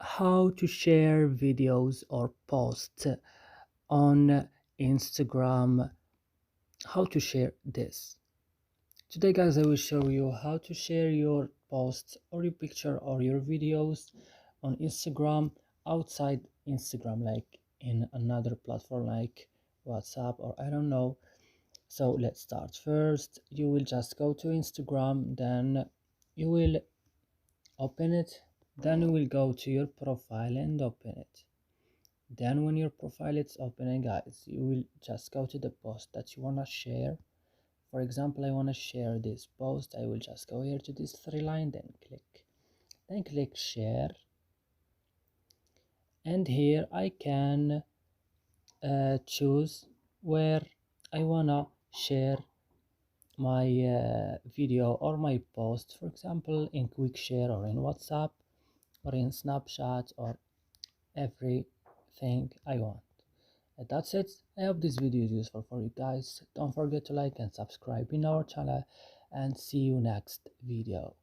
how to share videos or posts on Instagram. How to share this. Today guys, I will show you how to share your posts or your picture or your videos on Instagram outside Instagram, like in another platform like WhatsApp or I don't know. So let's start. First you will just go to Instagram, then you will open it, then you will go to your profile and open it. Then when your profile is opening guys, you will just go to the post that you want to share. For example, I want to share this post. I will just go here to this three line, then click share, and here I can choose where I wanna share my video or my post. For example, in quick share or in WhatsApp or in Snapchat or everything I want. And that's it. I hope this video is useful for you guys. Don't forget to like and subscribe in our channel, and see you next video.